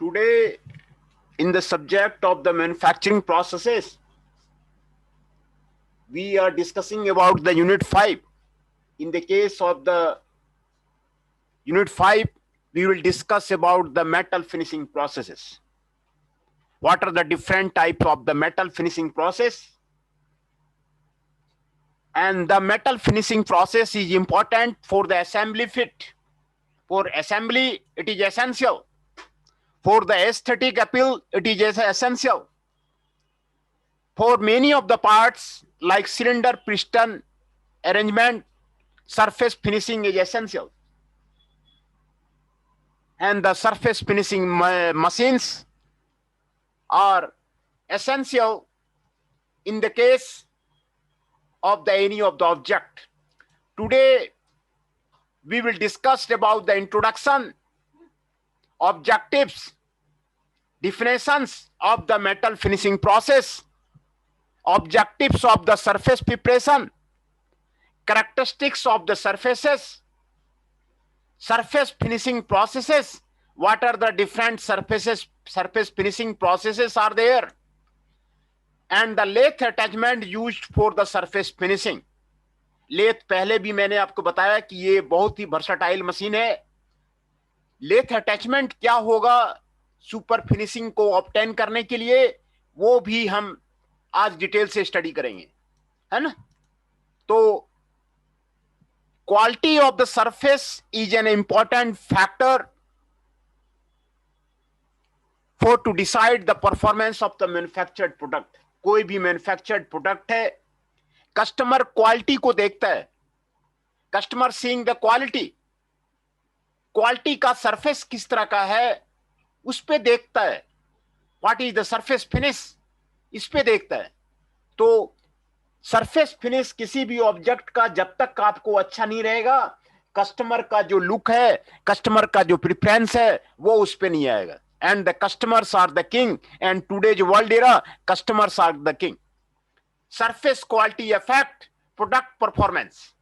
Today, in the subject of the manufacturing processes, we are discussing about the Unit 5. In the case of the Unit 5, we will discuss about the metal finishing processes. What are the different types of the metal finishing process? And the metal finishing process is important for the assembly fit. For assembly, it is essential. For the aesthetic appeal, it is essential. For many of the parts, like cylinder, piston, arrangement, surface finishing is essential. And the surface finishing machines are essential in the case of the any of the object. Today, we will discuss about the introduction, objectives, definitions of the metal finishing process, objectives of the surface preparation, characteristics of the surfaces, surface finishing processes, what are the different surface finishing processes are there, and the lathe attachment used for the surface finishing. Lathe पहले भी मैंने आपको बताया कि ये बहुत ही versatile machine है. लेथ अटैचमेंट क्या होगा सुपर फिनिशिंग को ऑब्टेन करने के लिए, वो भी हम आज डिटेल से स्टडी करेंगे, है ना. तो quality of the surface is an important factor for to decide the performance of the manufactured product. कोई भी मैन्युफैक्चर्ड प्रोडक्ट है, कस्टमर क्वालिटी को देखता है. कस्टमर सीइंग द क्वालिटी का सरफेस किस तरह का है उस पे देखता है. What is the surface finish, इस पे देखता है. तो सरफेस फिनिश किसी भी ऑब्जेक्ट का जब तक आपको अच्छा नहीं रहेगा, कस्टमर का जो लुक है, कस्टमर का जो प्रेफरेंस है, वो उस पे नहीं आएगा. And the customers are the king, and today's world era customers are the king. Surface quality affect product performance.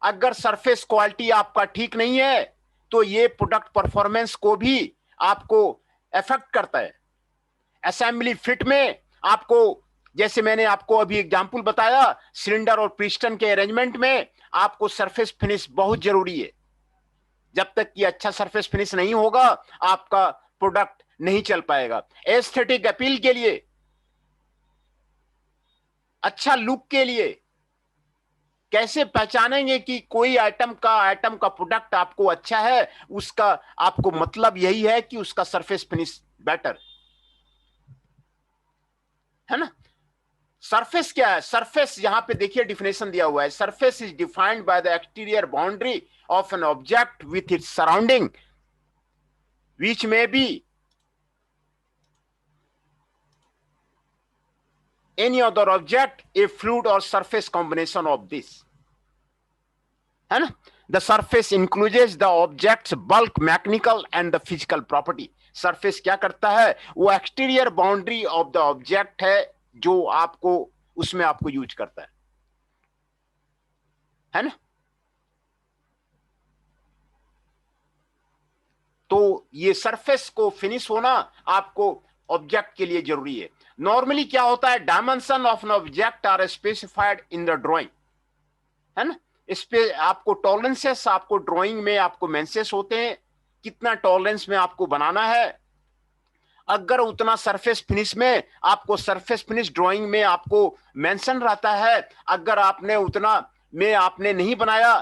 अगर सरफेस क्वालिटी आपका ठीक नहीं है तो ये प्रोडक्ट परफॉर्मेंस को भी आपको अफेक्ट करता है. असेंबली फिट में आपको, जैसे मैंने आपको अभी एग्जांपल बताया, सिलेंडर और पिस्टन के अरेंजमेंट में आपको सरफेस फिनिश बहुत जरूरी है. जब तक कि अच्छा सरफेस फिनिश नहीं होगा आपका प्रोडक्ट नहीं चल पाएगा. एस्थेटिक अपील के लिए, अच्छा लुक के लिए कैसे पहचानेंगे कि कोई आइटम का प्रोडक्ट आपको अच्छा है, उसका आपको मतलब यही है कि उसका सरफेस फिनिश बेटर है ना. सरफेस क्या है? सरफेस यहां पे देखिए डिफिनेशन दिया हुआ है. Surface is defined by the exterior boundary of an object with its surrounding which may be any other object, a fluid or surface combination of this, है ना. The surface includes the object's bulk, mechanical and the physical property. Surface क्या करता है? वो exterior boundary of the object है जो आपको उसमें आपको यूज करता है ना. तो ये सरफेस को फिनिश होना आपको ऑब्जेक्ट के लिए जरूरी है. नॉर्मली क्या होता है, dimension of an object are specified in the drawing, है ना. इस पे आपको टॉलरेंसेस, आपको ड्राइंग में आपको मेंशंस होते हैं कितना टॉलरेंस में आपको बनाना है. अगर उतना सरफेस फिनिश में आपको सरफेस फिनिश ड्राइंग में आपको मेंशन रहता है, अगर आपने उतना में आपने नहीं बनाया,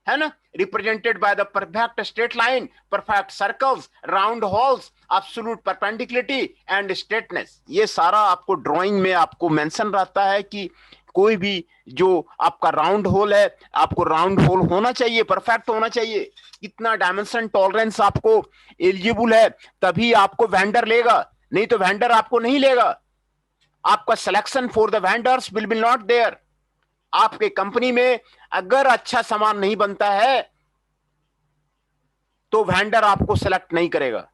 है ना, represented by the perfect straight line, perfect circles, round holes, absolute perpendicularity and straightness. ये सारा आपको ड्राइंग में आपको मेंशन रहता है कि कोई भी जो आपका राउंड होल है, आपको राउंड होल होना चाहिए, परफेक्ट होना चाहिए. कितना डायमेंशन टॉलरेंस आपको एलिजिबल है, तभी आपको वेंडर लेगा, नहीं तो वेंडर आपको नहीं लेगा. आपका selection for the vendors will be not there. आपके कंपनी में अगर अच्छा सामान नहीं बनता है तो वेंडर आपको सेलेक्ट नहीं करेगा,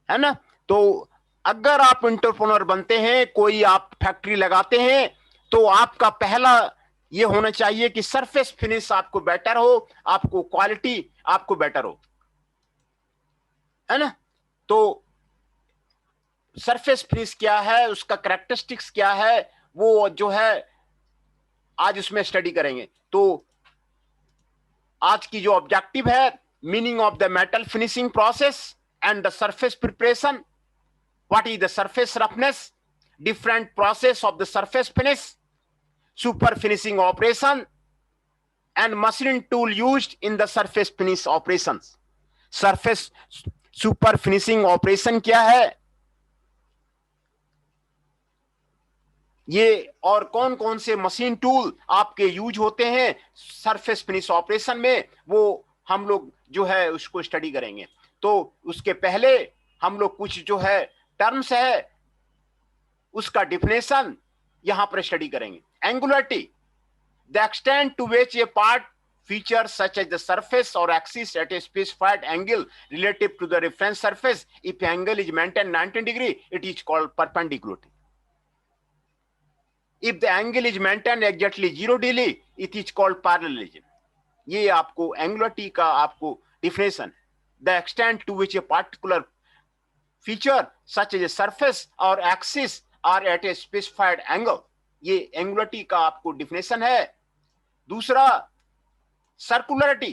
है ना. तो अगर आप एंटरप्रेन्योर बनते हैं, कोई आप फैक्ट्री लगाते हैं, तो आपका पहला ये होना चाहिए कि सरफेस फिनिश आपको बेटर हो, आपको क्वालिटी आपको बेटर हो. है ना। तो सरफेस फिनिश क्या है, उसका कैरेक्टरिस्टिक्स क्या है, वो जो है आज उसमें स्टडी करेंगे। तो आज की जो ऑब्जेक्टिव है, meaning of the metal finishing process and the surface preparation, what is the surface roughness, different process of the surface finish, super finishing operation and machine tool used in the surface finish operations. Surface super finishing operation क्या है ये, और कौन कौन से machine tool आपके use होते हैं सरफेस फिनिश ऑपरेशन में, वो हम लोग जो है उसको स्टडी करेंगे। तो उसके पहले हम लोग कुछ जो है टर्म्स है उसका डिफिनेशन यहां पर स्टडी करेंगे। Angularity, the extent to which a part features such as the surface or axis at a specified angle relative to the reference surface. If angle is maintained 90 degree, it is called perpendicularity. If the angle is maintained exactly 0 degree, it is called parallelism. ये आपको angularity का आपको definition. The extent to which a particular feature such as a surface or axis are at a specified angle, ये angularity का आपको definition है। दूसरा circularity,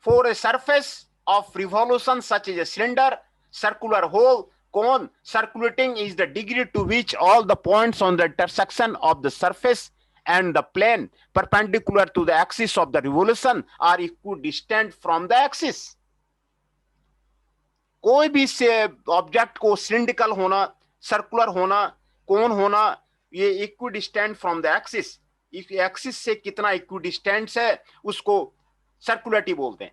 for a surface of revolution such as a cylinder, circular hole, cone, circulating is the degree to which all the points on the intersection of the surface and the plane perpendicular to the axis of the revolution are equidistant from the axis. कोई भी से object को cylindrical होना, circular होना, cone होना, ये equidistant from the axis, axis से कितना इक्विडिस्टेंस है उसको सर्कुलरिटी बोलते हैं।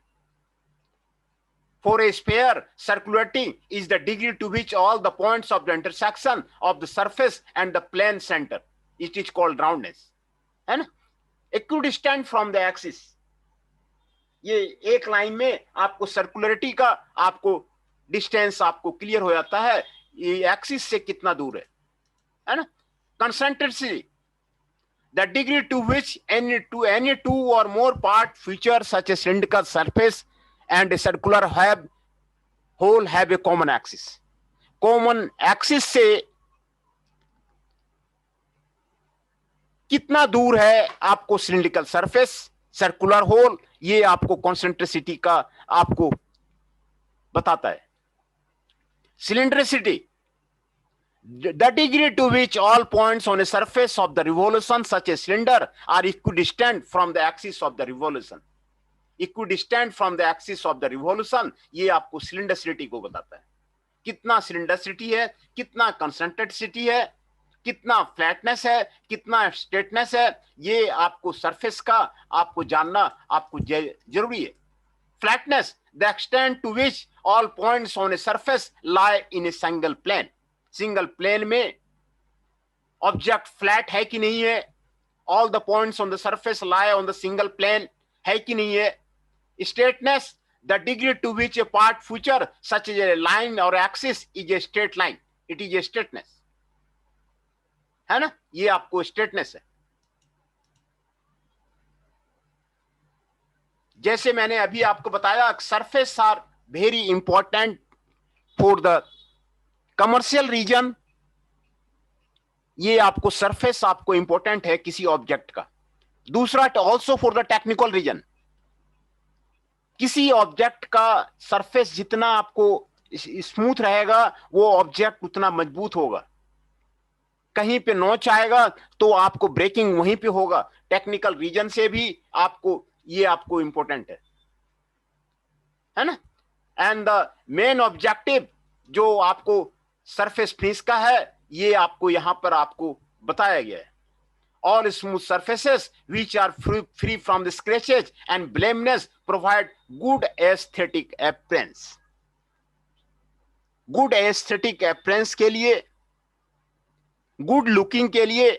For a sphere, circularity is the degree to which all the points of the intersection of the surface and the plane centre, it is called roundness, है ना। Equidistant from the axis, ये एक line में आपको सर्कुलरिटी का आपको distance आपको clear हो जाता है, ये एक्सिस से कितना दूर है ना। कंसंट्रेसिटी, the degree to which any two or more part features such as cylindrical surface and a circular hole have a common axis. Common axis से कितना दूर है आपको सिलिंड्रिकल सरफेस, सर्कुलर होल, ये आपको कॉन्सेंट्रिसिटी का आपको बताता है। सिलिंड्रिसिटी, the degree to which all points on a surface of the revolution such as cylinder are equidistant from the axis of the revolution. Equidistant from the axis of the revolution, ये आपको सिलिंडरिसिटी को बताता है। कितना सिलिंडरिसिटी है, कितना कंसंट्रेटिसिटी है, कितना फ्लैटनेस है, कितना स्ट्रेटनेस है, ये आपको सरफेस का आपको जानना आपको जरूरी है। Flatness, the extent to which all points on a surface lie in a single plane. Single plane में ऑब्जेक्ट फ्लैट है कि नहीं है, all the points on the surface lie on the single plane है कि नहीं है। Straightness, the degree to which a part feature such as a line or axis is a straight line, it is a straightness, है ना, ये आपको straightness है। जैसे मैंने अभी आपको बताया, surface are very important for the commercial reason, ये आपको सरफेस आपको इंपॉर्टेंट है किसी ऑब्जेक्ट का। दूसरा also for the technical reason, किसी ऑब्जेक्ट का सरफेस जितना आपको स्मूथ रहेगा वो ऑब्जेक्ट उतना मजबूत होगा। कहीं पे नोच आएगा तो आपको ब्रेकिंग वहीं पे होगा। टेक्निकल रीजन से भी आपको ये आपको इंपॉर्टेंट है ना। एंड द मेन ऑब्जेक्टिव जो आपको सरफेस फिनिश का है, ये आपको यहां पर आपको बताया गया है। All smooth surfaces which are free from the scratches and blemishes provide good aesthetic appearance. Good aesthetic appearance के लिए, गुड लुकिंग के लिए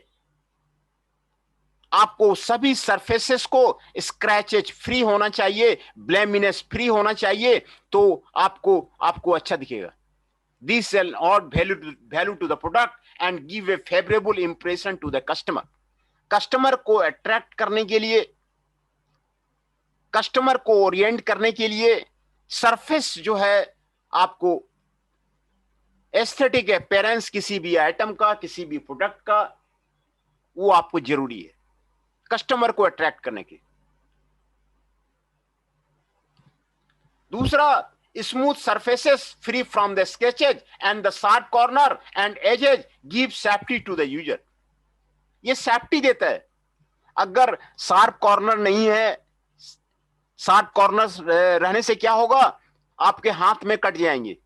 आपको सभी सरफेसेस को स्क्रैचेज फ्री होना चाहिए, ब्लेमिनेस फ्री होना चाहिए, तो आपको अच्छा दिखेगा। This will add value to the product and give a favorable impression to the customer. Customer को अट्रैक्ट करने के लिए, कस्टमर को ओरिएंट करने के लिए सरफेस जो है आपको एस्थेटिक अपीयरेंस किसी भी आइटम का, किसी भी प्रोडक्ट का, वो आपको जरूरी है कस्टमर को अट्रैक्ट करने की। दूसरा, smooth surfaces free from the scratches and the sharp corner and edges give safety to the user. ये सेफ्टी देता है। अगर शार्प कॉर्नर नहीं है, शार्प कॉर्नर रहने से क्या होगा, आपके हाथ में कट जाएंगे,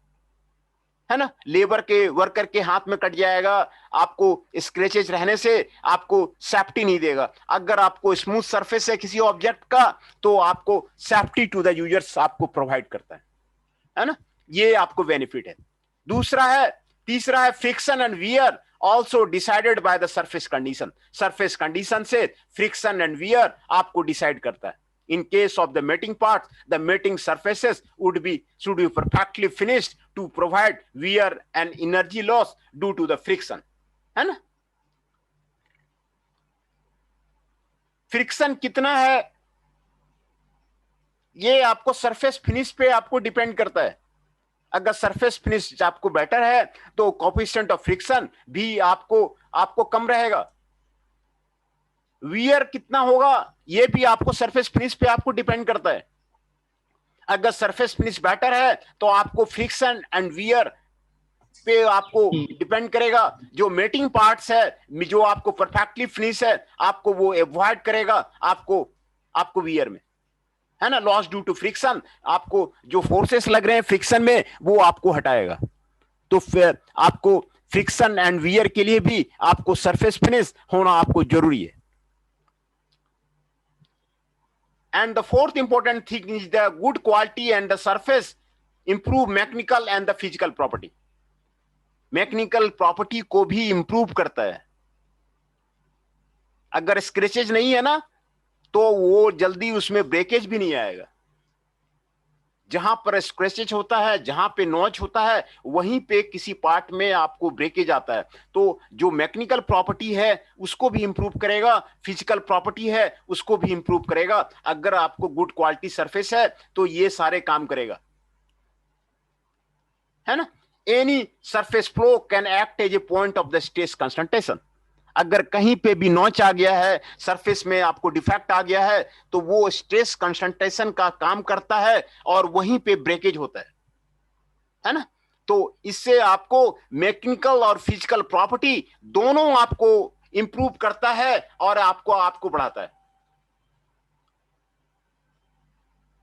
है ना, लेबर के, वर्कर के हाथ में कट जाएगा, आपको स्क्रैचेज रहने से आपको सेफ्टी नहीं देगा। अगर आपको स्मूथ सरफेस है किसी ऑब्जेक्ट का, तो आपको सेफ्टी टू द यूजर्स आपको प्रोवाइड करता है ना, ये आपको बेनिफिट है। दूसरा है, तीसरा है friction and wear also decided by the surface condition. Surface condition से फ्रिक्शन एंड वियर आपको डिसाइड करता है। In case of the mating parts, the mating surfaces should be perfectly finished to provide wear and energy loss due to the friction, है ना। Friction कितना है ये आपको सरफेस फिनिश पे आपको डिपेंड करता है। अगर सरफेस फिनिश आपको बेटर है तो कोएफिशिएंट ऑफ फ्रिक्शन भी आपको कम रहेगा। वियर कितना होगा ये भी आपको सरफेस फिनिश पे आपको डिपेंड करता है। अगर सरफेस फिनिश बेटर है तो आपको फ्रिक्शन एंड वियर पे आपको डिपेंड करेगा। जो मेटिंग पार्ट्स है, जो आपको परफेक्टली फिनिश है, आपको वो अवॉइड करेगा आपको वियर में, है ना, लॉस ड्यू टू फ्रिक्शन। आपको जो फोर्सेस लग रहे हैं फ्रिक्शन में वो आपको हटाएगा। तो फिर आपको फ्रिक्शन एंड वियर के लिए भी आपको सरफेस फिनिश होना आपको जरूरी है। And the fourth important thing is the good quality and the surface improve mechanical and the physical property. Mechanical property को भी इंप्रूव करता है। अगर स्क्रैचेज नहीं है ना तो वो जल्दी उसमें ब्रेकेज भी नहीं आएगा। जहां पर स्क्रैचेज होता है, जहां पे नॉच होता है, वहीं पे किसी पार्ट में आपको ब्रेकेज आता है। तो जो मैकेनिकल प्रॉपर्टी है उसको भी इंप्रूव करेगा, फिजिकल प्रॉपर्टी है उसको भी इंप्रूव करेगा। अगर आपको गुड क्वालिटी सरफेस है तो ये सारे काम करेगा, है ना। Any surface flaw can act as a point of the stress concentration. अगर कहीं पे भी नॉच आ गया है, सरफेस में आपको डिफेक्ट आ गया है, तो वो स्ट्रेस कंसंट्रेशन का काम करता है और वहीं पे ब्रेकेज होता है ना। तो इससे आपको मैकेनिकल और फिजिकल प्रॉपर्टी दोनों आपको इंप्रूव करता है और आपको बढ़ाता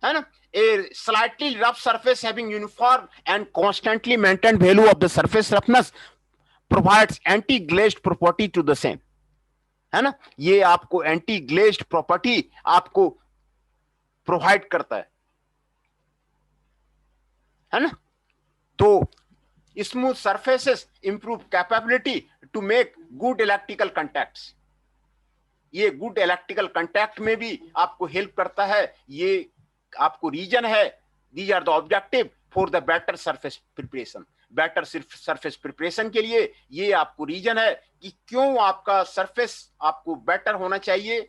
है ना। A slightly rough surface having uniform and constantly maintained value of the surface roughness provides anti-glazed property to the same, है ना। ये आपको एंटी ग्लेज्ड प्रॉपर्टी आपको प्रोवाइड करता है ना। तो smooth surfaces improve capability to make good electrical contacts. ये गुड इलेक्ट्रिकल कंटैक्ट में भी आपको हेल्प करता है। ये आपको रीजन है, these are the objective for the better surface preparation. Better surface preparation के लिए ये आपको रीजन है कि क्यों आपका सरफेस आपको बेटर होना चाहिए।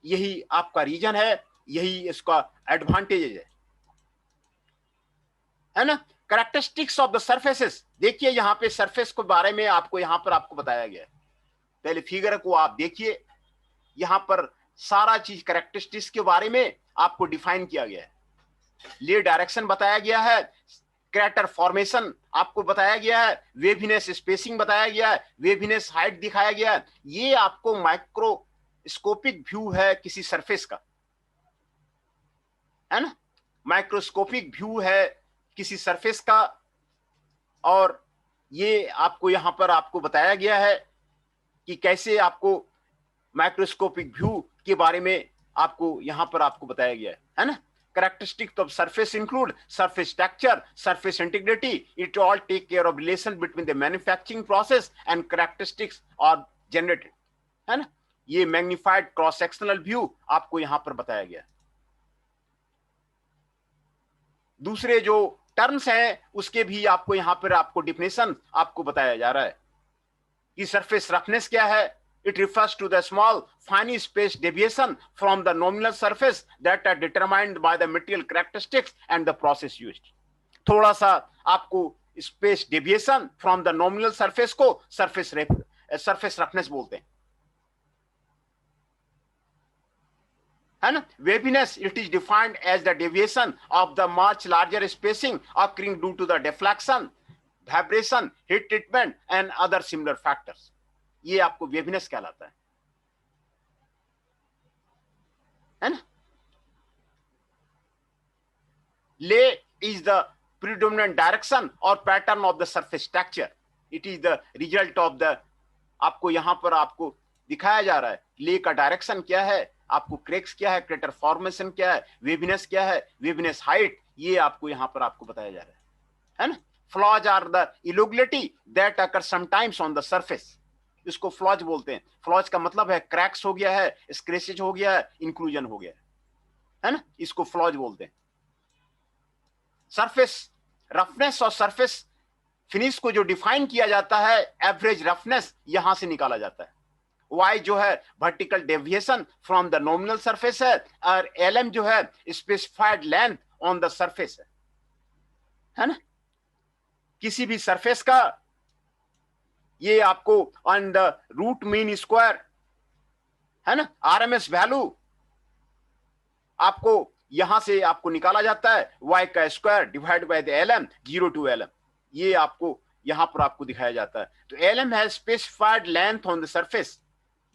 यही आपका रीजन है, यही इसका एडवांटेज है ना। कैरेक्टरिस्टिक्स ऑफ द सरफेसेस, देखिए यहां पे सरफेस के बारे में आपको बताया गया है। पहले फिगर को आप देखिए, यहां पर सारा चीज कैरेक्टरिस्टिक्स के बारे में आपको डिफाइन किया गया है। ले डायरेक्शन बताया गया है, क्रैटर फॉर्मेशन आपको बताया गया है, वेविनेस स्पेसिंग बताया गया है, वेविनेस हाइट दिखाया गया है। ये आपको माइक्रोस्कोपिक व्यू है किसी सरफेस का, है ना। माइक्रोस्कोपिक व्यू है किसी सरफेस का, और ये आपको यहां पर आपको बताया गया है कि कैसे आपको माइक्रोस्कोपिक व्यू के बारे में आपको यहां पर आपको बताया गया है ना। Characteristics of surface include surface texture, surface integrity. It all take care of relation between the manufacturing process and characteristics are generated, है ना। ये मैग्निफाइड क्रॉस सेक्शनल व्यू आपको यहां पर बताया गया। दूसरे जो टर्म्स हैं उसके भी आपको यहां पर आपको डिफिनेशन आपको बताया जा रहा है कि सरफेस रफनेस क्या है, It refers to the small finely spaced deviation from the nominal surface that are determined by the material characteristics and the process used. थोड़ा सा आपको space deviation from the nominal surface को surface roughness बोलते हैं, है ना. Waviness it is defined as the deviation of the much larger spacing occurring due to the deflection, vibration, heat treatment and other similar factors. ये आपको waviness कहलाता है ना. Lay is the predominant direction or pattern of the surface structure. It is the result of the, आपको यहां पर आपको दिखाया जा रहा है ले का डायरेक्शन क्या है, आपको क्रैक्स क्या है, क्रेटर फॉर्मेशन क्या है, वेवनेस क्या है, वेवनेस हाइट, ये आपको यहां पर आपको बताया जा रहा है ना. Flaws are the irregularity that occur sometimes on the surface. इसको फ्लॉज बोलते हैं. फ्लॉज का मतलब है क्रैक्स हो गया है, स्क्रैचेज हो गया है, इंक्लूजन हो गया है ना, इसको फ्लॉज बोलते हैं. सरफेस रफनेस और सरफेस फिनिश को जो डिफाइन किया जाता है एवरेज रफनेस यहां से निकाला जाता है. वाई जो है vertical deviation from the nominal surface है, और एलएम जो है specified length on the surface है ना. किसी भी सरफेस का ये आपको on the root mean square है ना, आरएमएस वैल्यू आपको यहां से आपको निकाला जाता है y का square divide by the LM 0 to LM. ये आपको यहां पर आपको दिखाया जाता है. तो LM has specified length on the surface.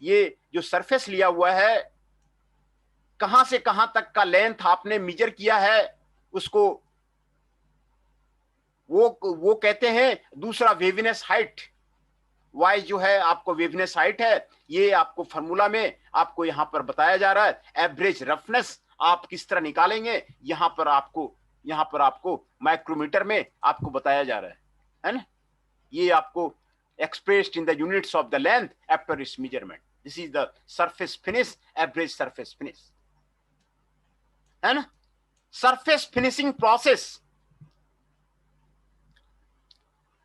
ये जो सरफेस लिया हुआ है कहां से कहां तक का लेंथ आपने मेजर किया है उसको वो कहते हैं. दूसरा वेवनेस हाइट, y जो है आपको वेवनेस हाइट है, ये आपको फार्मूला में आपको यहां पर बताया जा रहा है. एवरेज रफनेस आप किस तरह निकालेंगे यहां पर आपको माइक्रोमीटर में आपको बताया जा रहा है ना. ये आपको expressed in the units of the length after it's measurement. This is the surface finish, average surface finish है ना. सरफेस फिनिशिंग प्रोसेस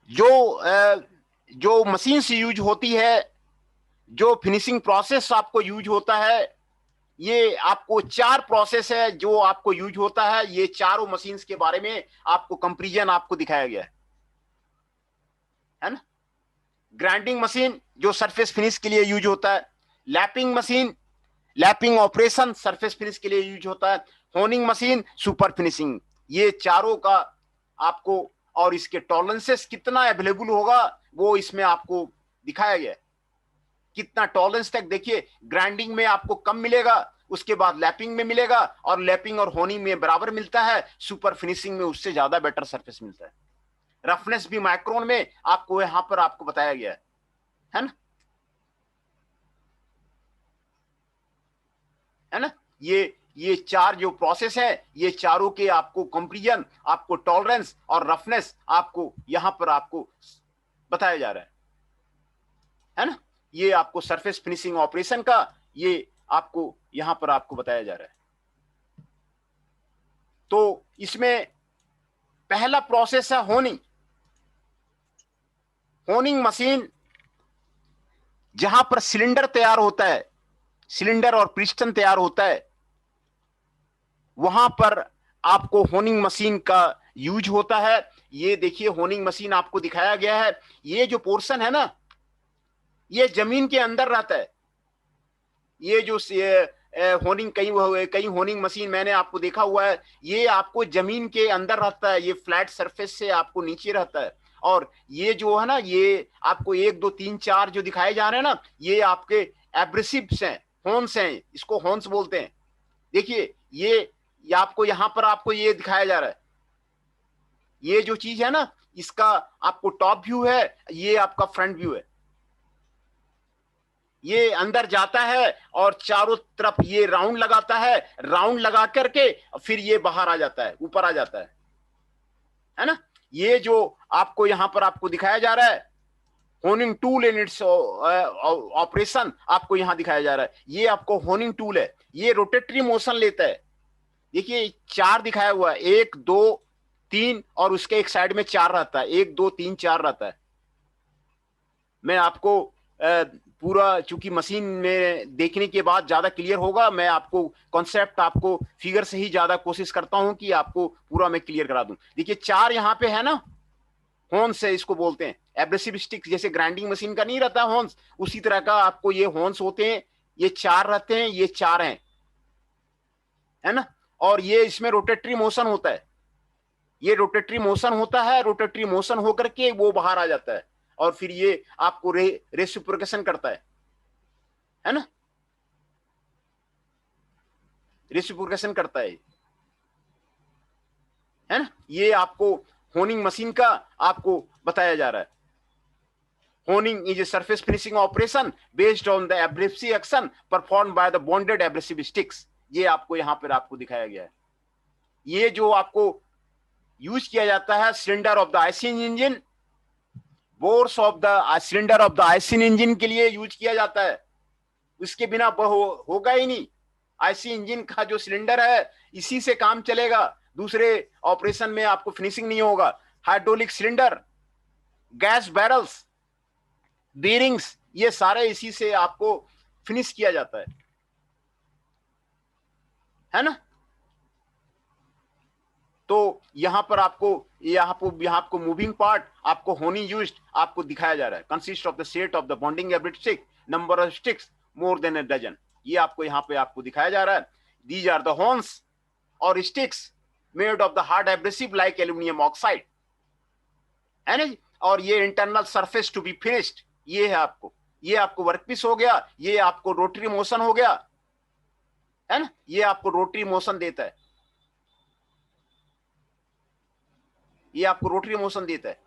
जो मशीन से यूज होती है, जो फिनिशिंग प्रोसेस आपको यूज होता है, ये आपको 4 प्रोसेस है जो आपको यूज होता है. ये चारों मशीन्स के बारे में आपको कंपैरिजन आपको दिखाया गया है ना. ग्राइंडिंग मशीन जो सरफेस फिनिश के लिए यूज होता है, lapping machine lapping operation surface finish के लिए यूज होता है, होनिंग मशीन सुपर फिनिशिंग. ये चारों का आपको और इसके टॉलरेंसेस कितना अवेलेबल होगा वो इसमें आपको दिखाया गया है. कितना टॉलरेंस तक, देखिए ग्राइंडिंग में आपको कम मिलेगा, उसके बाद लैपिंग में मिलेगा, और लैपिंग और होनिंग में बराबर मिलता है, सुपर फिनिशिंग में उससे ज्यादा बेटर सरफेस मिलता है. रफनेस भी माइक्रोन में आपको यहां पर आपको बताया गया है ना. ये 4 जो प्रोसेस है, ये चारों के आपको कंपैरिजन, आपको टॉलरेंस और रफनेस आपको यहां पर आपको बताया जा रहा है ना. ये आपको सरफेस फिनिशिंग ऑपरेशन का ये आपको यहां पर आपको बताया जा रहा है. तो इसमें पहला प्रोसेस है होनिंग. होनिंग मशीन जहां पर सिलेंडर तैयार होता है, सिलेंडर और पिस्टन तैयार होता है, वहां पर आपको होनिंग मशीन का यूज होता है. ये देखिए होनिंग मशीन आपको दिखाया गया है. ये जो पोर्शन है ना, ये जमीन के अंदर रहता है. ये जो होनिंग कई होनिंग मशीन मैंने आपको देखा हुआ है, ये आपको जमीन के अंदर रहता है. ये फ्लैट सरफेस से आपको नीचे रहता है. और ये जो है ना, ये आपको 1 2 3 4 जो दिखाए जा रहे हैं ना, ये आपके एब्रेसिव्स हैं, हॉर्न्स हैं, इसको हॉर्न्स बोलते हैं. देखिए ये आपको यहां पर आपको ये दिखाया जा रहा है. ये जो चीज है ना, इसका आपको टॉप व्यू है, ये आपका फ्रंट व्यू है. ये अंदर जाता है और चारों तरफ ये राउंड लगाता है, राउंड लगा करके फिर ये बाहर आ जाता है, ऊपर आ जाता है ना. ये जो आपको यहां पर आपको दिखाया जा रहा है honing tool in its operation, आपको यहां दिखाया जा रहा है. ये आपको होनिंग टूल है, ये रोटेटरी मोशन लेता है. देखिए 4 दिखाया हुआ है, 1 2 3 और उसके एक साइड में 4 रहता है, 1 2 3 4 रहता है. मैं आपको पूरा, चूंकि मशीन में देखने के बाद ज्यादा क्लियर होगा, मैं आपको कॉन्सेप्ट, आपको फिगर से ही ज्यादा कोशिश करता हूं कि आपको पूरा मैं क्लियर करा दूं। देखिए 4 यहां पे है ना, हॉर्न्स है, इसको बोलते हैं एब्रेसिव स्टिक्स। जैसे ग्राइंडिंग मशीन का नहीं रहता हॉर्न्स, उसी तरह का आपको ये हॉर्न्स होते हैं। ये 4 रहते हैं, ये 4 हैं, है ना। और ये इसमें रोटेटरी मोशन होता है, ये रोटेटरी मोशन होता है, रोटेटरी मोशन होकर के वो बाहर आ जाता है, और फिर ये आपको रेसिप्रोकेशन करता है ना, रेसिप्रोकेशन करता है ना। ये आपको होनिंग मशीन का आपको बताया जा रहा है। Honing is a surface finishing operation based on the abrasive action perform by the bonded abrasive sticks. ये आपको यहां पर आपको दिखाया गया है। ये जो आपको यूज किया जाता है, cylinder of the IC engine, bores of the cylinder of the IC engine के लिए यूज किया जाता है। उसके बिना होगा ही नहीं। आईसी इंजन का जो सिलेंडर है, इसी से काम चलेगा, दूसरे ऑपरेशन में आपको फिनिशिंग नहीं होगा। हाइड्रोलिक सिलेंडर, गैस बैरल्स, बीयरिंग्स, ये सारे इसी से आपको फिनिश किया जाता है ना। तो यहां पर आपको मूविंग पार्ट, आपको होनी यूज्ड आपको दिखाया जा रहा है। Consist of the set of the bonding abrasive stick, number of sticks more than a dozen. ये आपको यहां पे आपको दिखाया जा रहा है। दीज आर द हॉर्न्स और sticks made of the hard abrasive like aluminium oxide, है ना। और ये internal surface to be finished, ये है आपको, ये आपको वर्कपीस हो गया, ये आपको रोटरी मोशन हो गया, है ना। ये आपको रोटरी मोशन देता है, ये आपको रोटरी मोशन देता है।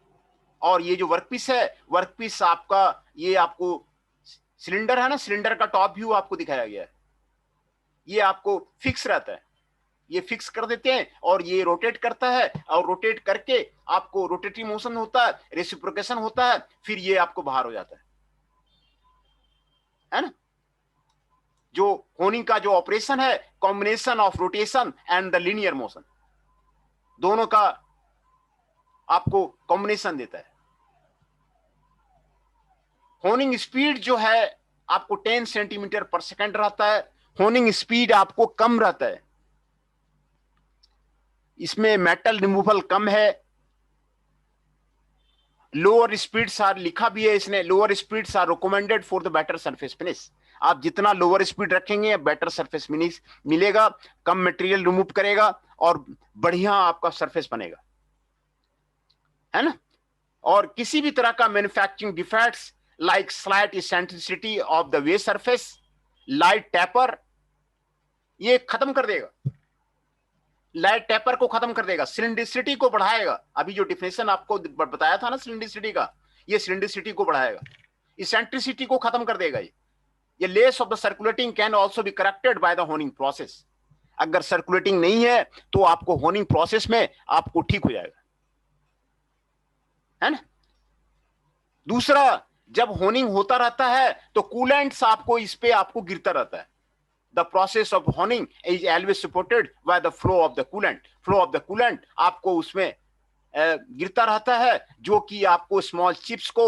और ये जो वर्कपीस है, वर्कपीस आपका, ये आपको सिलेंडर है ना, सिलेंडर का टॉप व्यू आपको दिखाया गया है। ये आपको फिक्स रहता है, ये फिक्स कर देते हैं, और ये रोटेट करता है, और रोटेट करके आपको रोटेटरी मोशन होता है, रेसिप्रोकेशन होता है, फिर ये आपको बाहर हो जाता है ना। जो होनिंग का जो ऑपरेशन है, combination of rotation and the linear motion, दोनों का आपको कॉम्बिनेशन देता है। होनिंग स्पीड जो है आपको 10 सेंटीमीटर पर सेकंड रहता है। होनिंग स्पीड आपको कम रहता है, इसमें मेटल रिमूवल कम है। लोअर स्पीड्स आर, लिखा भी है इसने, lower speeds are recommended for the better surface finish. आप जितना लोअर स्पीड रखेंगे बेटर सरफेस फिनिश मिलेगा, कम मटेरियल रिमूव करेगा, और बढ़िया आपका सरफेस बनेगा, है ना। और किसी भी तरह का manufacturing defects like slight eccentricity of the way surface, light taper, ये खत्म कर देगा, लाइट टेपर को खत्म कर देगा, सिलिंड्रिसिटी को बढ़ाएगा। अभी जो डिफिनेशन आपको बताया था ना सिलिंड्रिसिटी का, ये सिलिंड्रिसिटी को बढ़ाएगा, इसेंट्रिसिटी को खत्म कर देगा। ये less of the circulating can also be corrected by the honing process. अगर सर्कुलेटिंग नहीं है तो आपको होनिंग प्रोसेस में आपको ठीक हो जाएगा, है ना। दूसरा, जब होनिंग होता रहता है तो कूलेंट्स आपको इस पे आपको गिरता रहता है। The process of honing is always supported by the flow of the coolant. Flow of the coolant आपको उसमें गिरता रहता है, जो कि आपको स्मॉल चिप्स को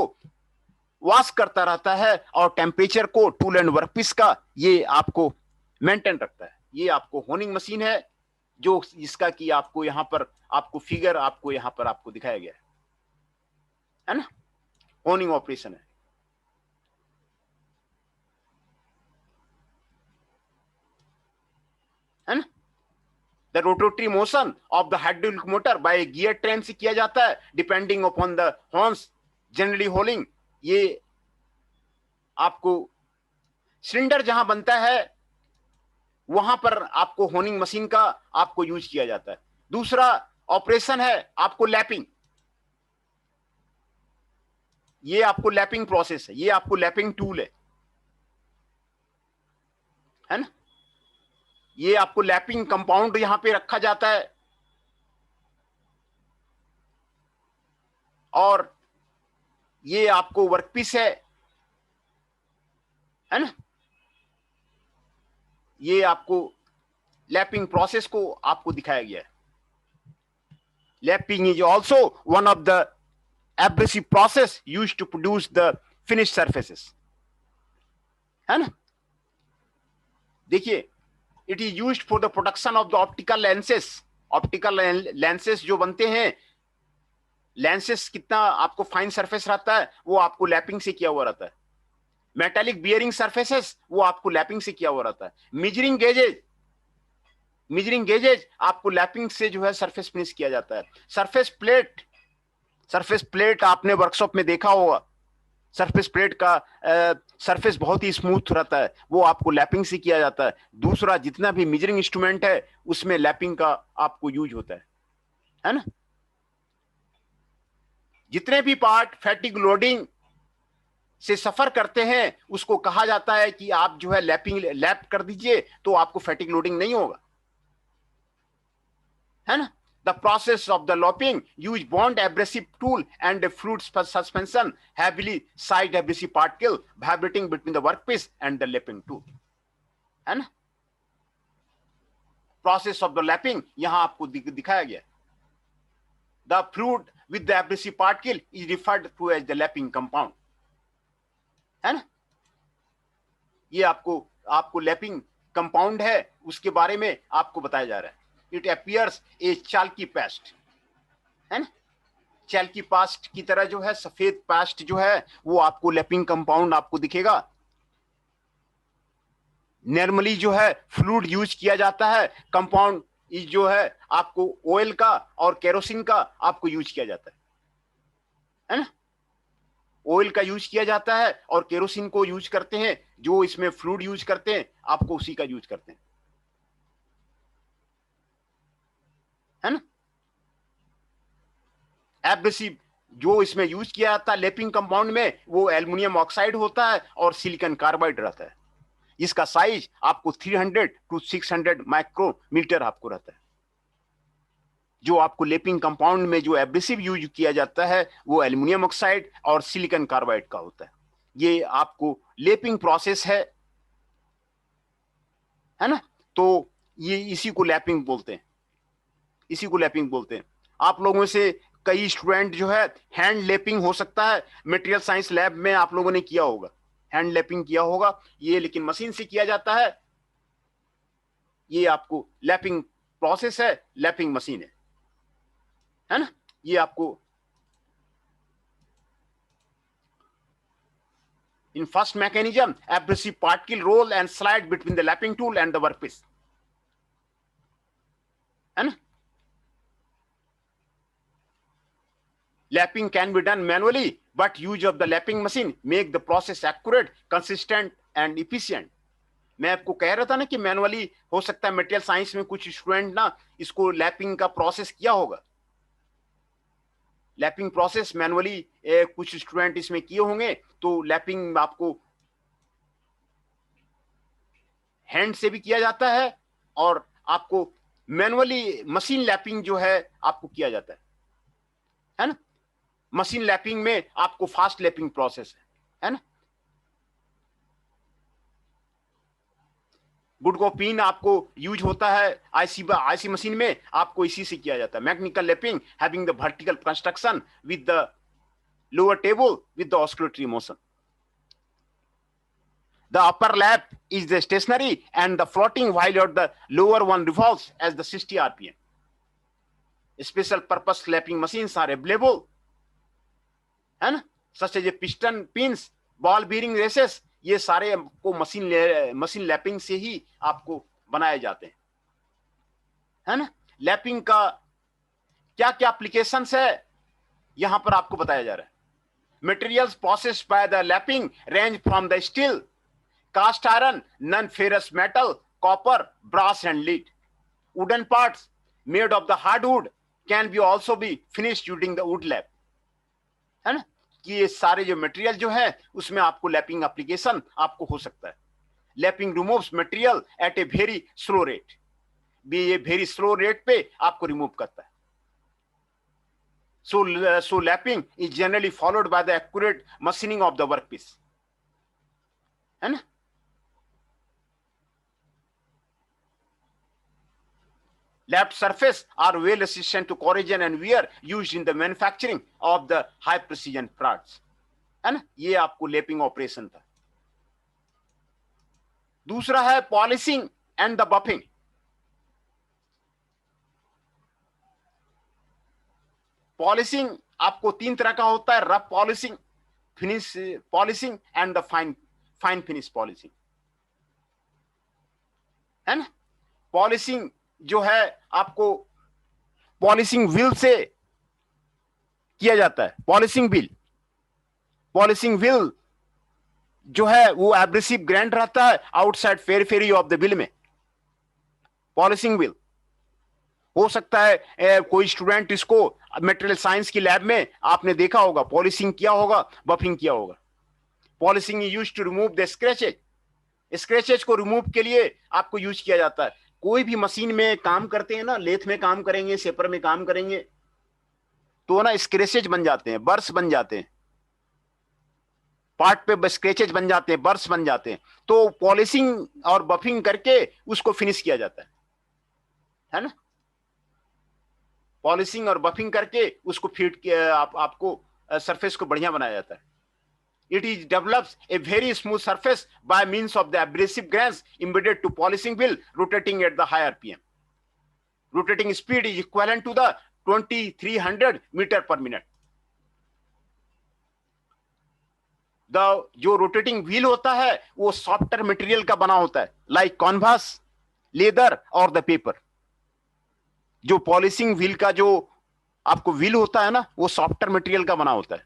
वॉश करता रहता है, और टेम्परेचर को टूल एंड वर्कपीस का ये आपको मेंटेन रखता है। ये आपको होनिंग मशीन है, जो इसका कि आपको यहां पर आपको फिगर आपको यहां पर आपको दिखाया गया है ना। होनिंग ऑपरेशन है ना। The rotary motion of the hydraulic motor by gear train से किया जाता है, depending upon the hones generally honing. ये आपको सिलेंडर जहां बनता है वहां पर आपको होनिंग मशीन का आपको यूज किया जाता है। दूसरा ऑपरेशन है आपको लैपिंग, ये आपको लैपिंग प्रोसेस है, ये आपको लैपिंग टूल है ना। ये आपको लैपिंग कंपाउंड यहां पे रखा जाता है, और ये आपको वर्कपीस है ना। ये आपको लैपिंग प्रोसेस को आपको दिखाया गया है। Lapping is also one of the abrasive process used to produce the finish surfaces. है ना। देखिए, it is used for the production of the optical lenses. Optical lenses जो बनते हैं, लेंसेस कितना आपको फाइन सरफेस रहता है, वो आपको लैपिंग से किया हुआ रहता है। मेटेलिक बियरिंग सरफेसेस, वो आपको लैपिंग से किया हुआ रहता है। मेजरिंग गेजेज आपको लैपिंग से जो है सरफेस फिनिश किया जाता है। सरफेस प्लेट आपने वर्कशॉप में देखा होगा, सरफेस प्लेट का सरफेस बहुत ही स्मूथ रहता है, वो आपको लैपिंग से किया जाता है। दूसरा, जितना भी मेजरिंग इंस्ट्रूमेंट है उसमें लैपिंग का आपको यूज होता है ना। जितने भी पार्ट फैटिग लोडिंग से सफर करते हैं उसको कहा जाता है कि आप जो है लैप कर दीजिए, तो आपको फैटिग लोडिंग नहीं होगा, है ना। The process of the lopping use bond abrasive tool and a fluid suspension heavily sized abrasive particle vibrating between the workpiece and the lapping tool, है ना। Process of the lapping यहां आपको दिखाया गया। The fluid with the abrasive particle is referred to as the lapping compound, है ना। ये आपको लैपिंग कंपाउंड है, उसके बारे में आपको बताया जा रहा है। इट अपीयर्स ए चाल्की पेस्ट, है ना। चाल्की पेस्ट की तरह जो है, सफेद पेस्ट जो है वो आपको लैपिंग कंपाउंड आपको दिखेगा। नॉर्मली जो है फ्लूइड यूज किया जाता है, कंपाउंड जो है आपको ऑयल का और केरोसिन का आपको यूज किया जाता है ना। ऑयल का यूज किया जाता है और केरोसिन को यूज करते हैं, जो इसमें फ्लूइड यूज करते हैं आपको उसी का यूज करते हैं, है ना। एब्रेसिव जो इसमें यूज किया जाता है लेपिंग कंपाउंड में, वो एल्युमिनियम ऑक्साइड होता है और सिलिकॉन कार्बाइड रहता है। इसका साइज आपको 300 टू 600 माइक्रोमीटर आपको रहता है। जो आपको लेपिंग कंपाउंड में जो एब्रेसिव यूज किया जाता है वो एल्युमिनियम ऑक्साइड और सिलिकॉन कार्बाइड का होता है। ये आपको लेपिंग प्रोसेस है ना। तो ये इसी को लैपिंग बोलते हैं, इसी को लैपिंग बोलते हैं। आप लोगों से कई स्टूडेंट जो है हैंड लैपिंग हो सकता है, मटेरियल साइंस लैब में आप लोगों ने किया होगा, हैंड लैपिंग किया होगा, ये लेकिन मशीन से किया जाता है। ये आपको लैपिंग प्रोसेस है, लैपिंग मशीन है ना। ये आपको in first mechanism abrasive particle roll and slide between the lapping tool and the workpiece, है ना। Lapping can be done manually, but use of the lapping machine make the process accurate, consistent and efficient. मैं आपको कह रहा था ना कि manually हो सकता है, मटेरियल साइंस में कुछ स्टूडेंट ना इसको लैपिंग का प्रोसेस किया होगा, लैपिंग प्रोसेस मैनुअली कुछ स्टूडेंट इसमें किए होंगे। तो लैपिंग आपको हैंड से भी किया जाता है और आपको मैनुअली मशीन लैपिंग जो है आपको किया जाता है ना। मशीन लैपिंग में आपको फास्ट लैपिंग प्रोसेस है ना। गुडकोपिन आपको यूज होता है आईसी मशीन में, आपको इसी से किया जाता है। Mechanical lapping having the vertical construction with the lower table with the oscillatory motion. The upper lap is the stationary and the floating, while the lower one revolves as the 60 rpm. Special purpose lapping machines are available, है ना, such as piston pins, ball bearing races। ये सारे को machine lapping से ही आपको बनाए जाते है ना। लैपिंग का क्या क्या एप्लीकेशंस है यहां पर आपको बताया जा रहा है। Materials processed by the lapping range from the steel, cast iron, non-ferrous metal, copper, brass and lead. Wooden parts made of the hardwood can be also be finished using the wood lap, है ना। कि ये सारे जो material जो है उसमें आपको लैपिंग एप्लीकेशन आपको हो सकता है। Lapping removes material at a very slow rate, ये वेरी स्लो रेट पे आपको रिमूव करता है। So lapping is generally followed by the accurate machining of the workpiece, है ना। Lapped surface are well resistant to corrosion and wear, used in the manufacturing of the high precision parts, है ना। ये आपको lapping operation था। दूसरा है polishing and the buffing. Polishing आपको तीन तरह का होता है, rough polishing, finish polishing and the fine finish polishing, है ना। पॉलिशिंग जो है आपको पॉलिशिंग व्हील से किया जाता है। पॉलिशिंग व्हील जो है वो एब्रेसिव ग्रैंड रहता है outside periphery of the wheel में। पॉलिशिंग व्हील हो सकता है कोई स्टूडेंट इसको मटेरियल साइंस की लैब में आपने देखा होगा, पॉलिशिंग किया होगा, बफिंग किया होगा। Polishing is used to remove the scratches. Scratches को रिमूव के लिए आपको यूज किया जाता है। कोई भी मशीन में काम करते हैं ना, लेथ में काम करेंगे, शेपर में काम करेंगे, तो ना स्क्रैचेज बन जाते हैं, बर्स बन जाते हैं, पार्ट पे स्क्रैचेज बन जाते हैं, बर्स बन जाते हैं। तो पॉलिशिंग और बफिंग करके उसको फिनिश किया जाता है ना। पॉलिशिंग और बफिंग करके उसको फीड किया आपको सरफेस को बढ़िया बनाया जाता है। It is develops a very smooth surface by means of the abrasive grains embedded to polishing wheel rotating at the high RPM. Rotating speed is equivalent to the 2300 meter per minute. जो rotating wheel होता है वो softer material का बना होता है, like कॉन्वास, leather और the paper. जो पॉलिशिंग व्हील का जो आपको व्हील होता है ना, वो सॉफ्टर मटेरियल का बना होता है,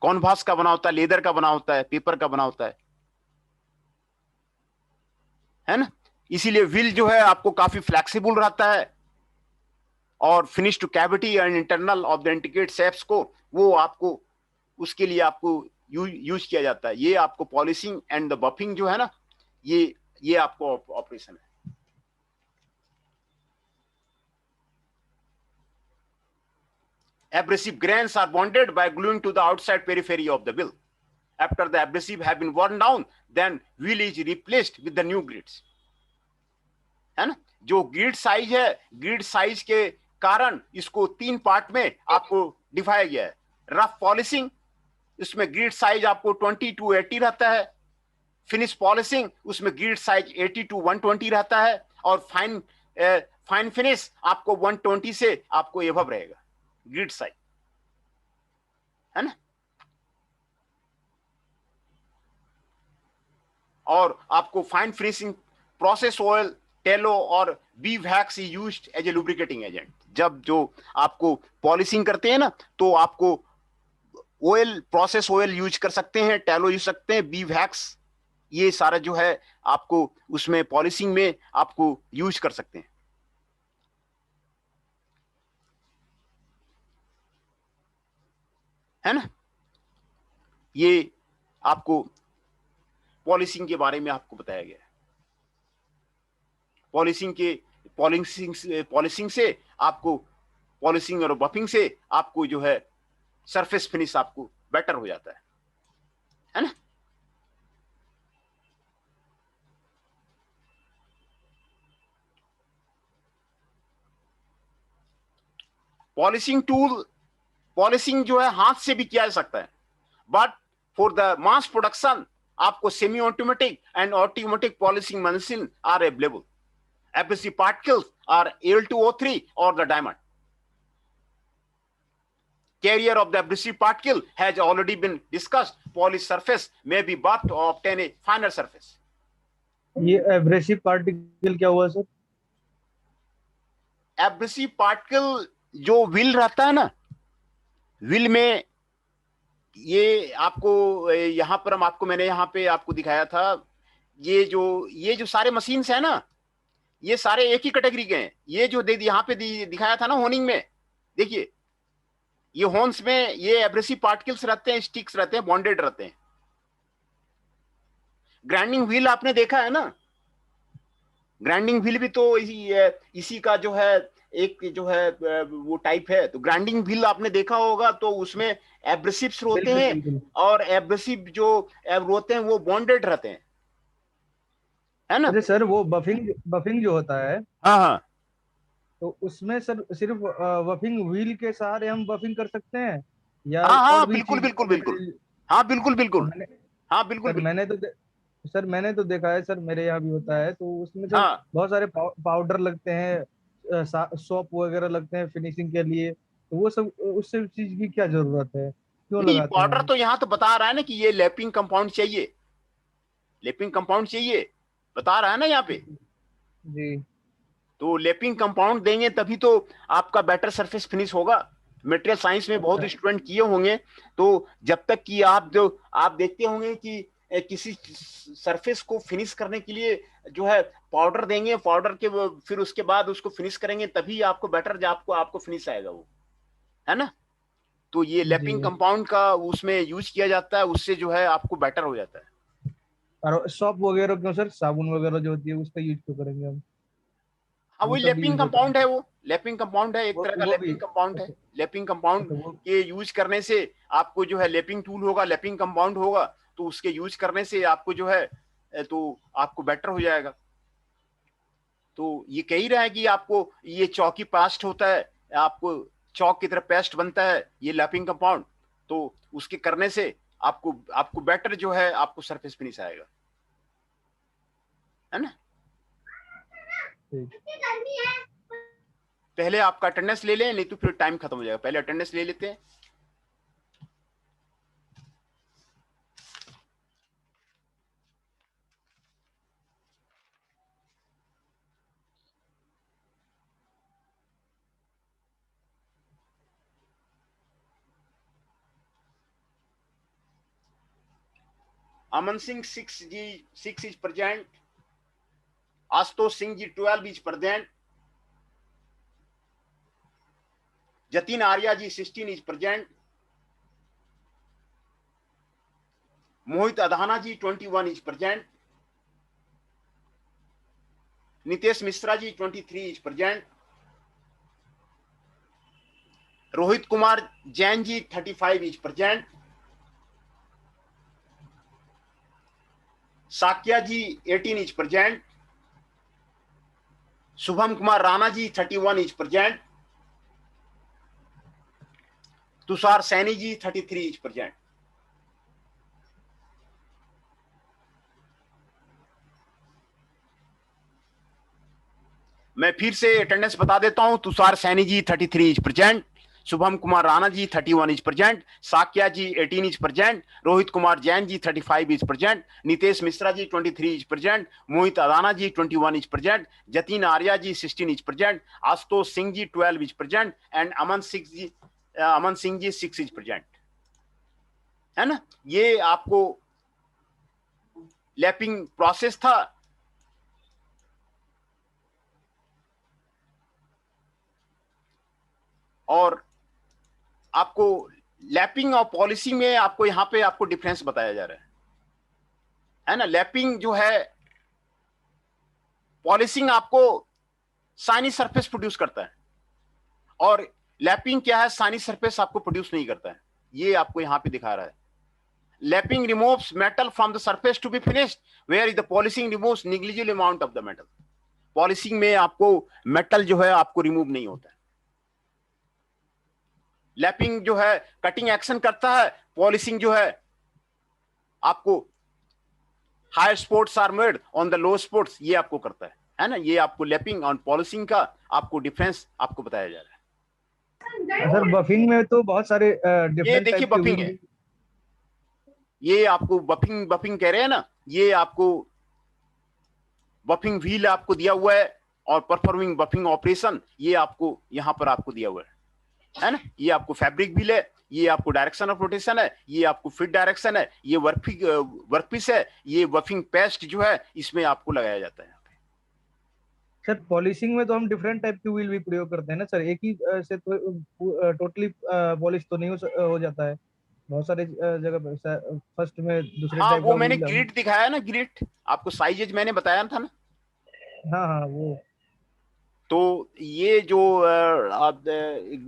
कॉन्वास का बना होता है, लेदर का बना होता है, पेपर का बना होता है ना। इसीलिए व्हील जो है आपको काफी फ्लेक्सिबल रहता है और finish two cavity and internal of the integrate shapes को वो आपको उसके लिए आपको यूज किया जाता है। ये आपको पॉलिशिंग एंड द बफिंग जो है ना, ये आपको ऑपरेशन है। Abrasive grains are bonded by gluing to the outside periphery of the wheel. After the abrasive have been worn down, then wheel is replaced with the new grids. है ना। जो grid size है, grid size के कारण इसको तीन part में आपको डिवाइड गया है। रफ पॉलिशिंग, इसमें ग्रिड साइज आपको 20 to 80 रहता है। फिनिश पॉलिशिंग, उसमें ग्रिड साइज 80 to 120 रहता है। और फाइन फिनिश आपको 120 से आपको एबव रहेगा ग्रिड साइज, है ना। और आपको fine finishing process oil, tallow और bee wax used as a lubricating agent. जब जो आपको पॉलिशिंग करते हैं ना, तो आपको ऑयल, प्रोसेस ऑयल यूज कर सकते हैं, टेलो यूज सकते हैं, बी वैक्स, ये सारा जो है आपको उसमें पॉलिशिंग में आपको यूज कर सकते हैं, है ना। ये आपको पॉलिशिंग के बारे में आपको बताया गया है। पॉलिशिंग से आपको, पॉलिशिंग और बफिंग से आपको जो है सरफेस फिनिश आपको बेटर हो जाता है ना। पॉलिशिंग जो है हाथ से भी किया जा सकता है, but for the mass production आपको semi automatic and automatic polishing machine are available. Abrasive particles are Al2O3 or the diamond. Carrier of the abrasive particle has already been discussed. Polished surface may be buffed to obtain a finer surface. ये abrasive particle क्या हुआ sir? Abrasive particle जो wheel रहता है ना, wheel में ये आपको यहां पर मैंने यहां पे आपको दिखाया था। ये जो सारे मशीन्स है ना, ये सारे एक ही कैटेगरी के हैं। ये जो यहां पे दिखाया था ना होनिंग में, देखिए ये होन्स में ये एब्रेसिव पार्टिकल्स रहते हैं, स्टिक्स रहते हैं, बॉन्डेड रहते हैं। ग्राइंडिंग व्हील आपने देखा है ना, ग्राइंडिंग व्हील भी तो इसी का जो है एक जो है वो टाइप है। तो ग्राइंडिंग व्हील आपने देखा होगा, तो उसमें एब्रेसिव्स होते हैं और एब्रेसिव जो होते हैं वो बॉन्डेड रहते हैं, है ना। अरे सर वो बफिंग जो होता है, हाँ हाँ, तो उसमें सर सिर्फ बफिंग व्हील के सहारे हम बफिंग कर सकते हैं या हाँ और हाँ, भी बिल्कुल चीज बिल्कुल बिल्कुल, मटेरियल? हाँ बिल्कुल बिल्कुल, मैंने हाँ बिल्कुल सर बिल्कुल। सर मैंने तो देखा है सर, मेरे यहाँ भी होता है, तो उसमें सर हाँ बहुत सारे पाउडर लगते हैं, सोप वगैरह लगते हैं फिनिशिंग के लिए, तो वो सब उस सब चीज की क्या जरूरत है, क्यों नहीं, लगाते हैं पाउडर हम? तो यहाँ तो बता रहा है ना कि ये लैपिंग कंपाउंड चाहिए, लैपिंग कंपाउंड चाहिए, बता रहा है ना यहाँ पे। जी। तो लैपिंग कंपाउंड देंगे तभी तो आपका बेटर सरफेस फिनिश होगा। मटेरियल साइंस में बहुत अच्छा। स्टूडेंट किए होंगे। तो जब तक कि आप देखते होंगे कि किसी सरफेस को फिनिश करने के लिए जो है पाउडर देंगे, पाउडर के फिर उसके बाद उसको फिनिश करेंगे, तभी आपको बेटर आपको आपको फिनिश आएगा वो, है ना। तो ये लैपिंग जी। कंपाउंड का उसमें यूज किया जाता है, उससे जो है आपको बेटर हो जाता है। और सोप वगैरह क्यों सर, साबुन वगैरह जो होती है उसका यूज क्यों करेंगे हम? हाँ, वो वही सब भी लैपिंग यूज होता कंपाउंड है? है, वो लैपिंग कंपाउंड है, एक तरह का वो भी। लैपिंग कंपाउंड है। अच्छा। लैपिंग कंपाउंड अच्छा वो। के यूज करने से आपको जो है लैपिंग टूल होगा, लैपिंग कंपाउंड होगा, तो उसके यूज करने से आपको जो है तो आपको बेटर हो जाएगा। तो ये कह ही रहा है कि आपको ये चौकी पास्ट होता है, आपको चौक की तरह पेस्ट बनता है ये लैपिंग कंपाउंड, तो उसके करने से आपको आपको बेटर जो है आपको सरफेस फिनिश आएगा, है ना। ठीक। पहले आपका अटेंडेंस ले लें, नहीं तो फिर टाइम खत्म हो जाएगा। पहले अटेंडेंस ले लेते हैं। Aman Singh 6 ji 6 is present, Ashutosh Singh ji 12 is present, Jatin Arya ji 16 is present, Mohit Adhana ji 21 is present, Nitesh Mishra ji 23 is present, Rohit Kumar Jain ji 35 is present, Sakiya ji 18 is present, Shubham Kumar Rana ji 31 is present, Tushar Saini ji 33 is present. मैं फिर से अटेंडेंस बता देता हूं। Tushar Saini ji 33 is present, Shubham Kumar Rana ji 31 is present, Sakiya ji 18 is present, Rohit Kumar Jain ji 35 is present, Nitesh Mishra ji 23 is present, Mohit Adana ji 21 is present, Jatin Arya ji 16 is present, Ashutosh Singh ji 12 is present and Aman Singh ji 6 is present, है ना। ये आपको लैपिंग प्रोसेस था। और आपको लैपिंग और पॉलिसी में आपको यहां पे आपको डिफरेंस बताया जा रहा है ना। लैपिंग जो है, पॉलिशिंग आपको साइनी सरफेस प्रोड्यूस करता है, और लैपिंग क्या है, साइनी सरफेस आपको प्रोड्यूस नहीं करता है। ये आपको यहां पे दिखा रहा है। Lapping removes metal from the surface to be finished, where is the polishing removes negligible amount of the metal. Polishing में आपको मेटल जो है आपको रिमूव नहीं होता है। लैपिंग जो है कटिंग एक्शन करता है, पॉलिशिंग जो है आपको high spots are made on the low spots, ये आपको करता है ना। ये आपको लैपिंग और पॉलिशिंग का आपको डिफरेंस आपको बताया जा रहा सर बफिंग में तो बहुत सारे है। ये डिफरेंट देखिए टाइप के बफिंग व्हील। है, ये आपको बफिंग बफिंग कह रहे हैं ना, ये आपको बफिंग व्हील आपको दिया हुआ है, और परफॉर्मिंग बफिंग ऑपरेशन ये आपको यहां पर आपको दिया हुआ है ना। ये आपको फैब्रिक व्हील है, ये आपको डायरेक्शन ऑफ रोटेशन है, ये आपको फिट डायरेक्शन है, ये वर्कपीस है, ये बफिंग पेस्ट जो है इसमें आपको लगाया जाता है। सर पॉलिशिंग में तो हम डिफरेंट टाइप के व्हील भी प्रयोग करते हैं ना सर, एक ही से तो टोटली पॉलिश तो नहीं हो जाता है, बहुत सारे जगह फर्स्ट में दूसरे हाँ, टाइप वो का मैंने व्हील हम। ग्रिड दिखाया ना, ग्रिड आपको साइजेज मैंने बताया था ना। हाँ हाँ वो। तो ये जो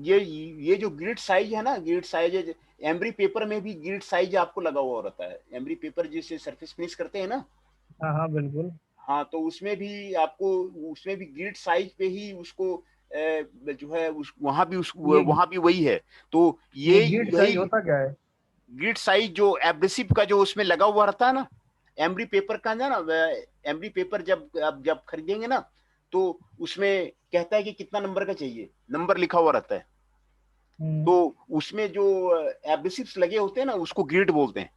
ये जो ग्रिड साइज है ना, ग्रिड साइज एमरी पेपर में भी ग्रिड साइज आपको लगा हुआ रहता है। एमरी पेपर जिससे सरफेस फिनिश करते हैं ना, हाँ हाँ बिल्कुल। हाँ, तो उसमें भी आपको उसमें भी ग्रिड साइज पे ही उसको जो है उस ये वहां भी वही है। तो ये ये गिट यही साइज होता क्या है? ग्रिड साइज जो एब्रेसिव का जो उसमें लगा हुआ रहता है ना, एमडी पेपर का ना, एमडी पेपर जब खरीदेंगे ना, तो उसमें कहता है कि कितना नंबर का चाहिए, नंबर लिखा हुआ रहता है। तो उसमें जो एब्रेसिव्स लगे होते हैं ना, उसको ग्रिड बोलते हैं।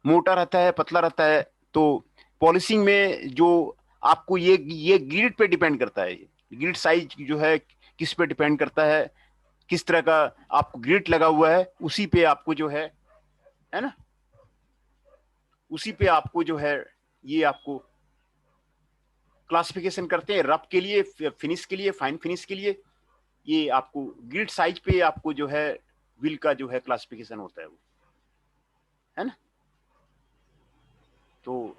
मोटा रहता है, पतला रहता है। तो पॉलिशिंग में जो आपको ये ग्रिड पे डिपेंड करता है, ग्रिड साइज जो है किस पे डिपेंड करता है, किस तरह का आपको ग्रिड लगा हुआ है, उसी पे आपको जो है ना, उसी पे आपको जो है ये आपको क्लासिफिकेशन करते हैं। रफ के लिए, फिनिश के लिए, फाइन फिनिश के लिए, ये आपको ग्रिड साइज पे आपको जो है व्हील का जो है क्लासिफिकेशन होता है वो, है ना। तो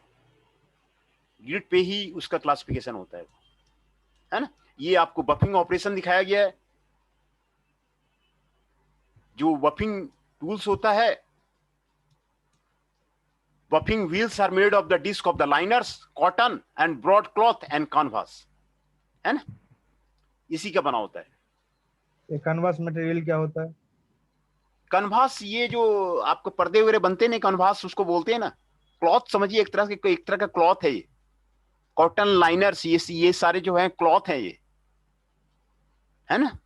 ग्रिड पे ही उसका क्लासिफिकेशन होता है ना। ये आपको बफिंग ऑपरेशन दिखाया गया है। जो बफिंग टूल्स होता है, buffing wheels are made of the disc of the liners, cotton and broadcloth and canvas, है ना, इसी का बना होता है। ये कैनवास मटेरियल क्या होता है? कन्वास, ये जो आपको पर्दे वगैरह बनते हैं ना, कन्वास उसको बोलते हैं ना। क्लॉथ समझिए, एक तरह का क्लॉथ है ये। कॉटन, लाइनर्स, ये सारे जो है क्लॉथ है ये, है ना।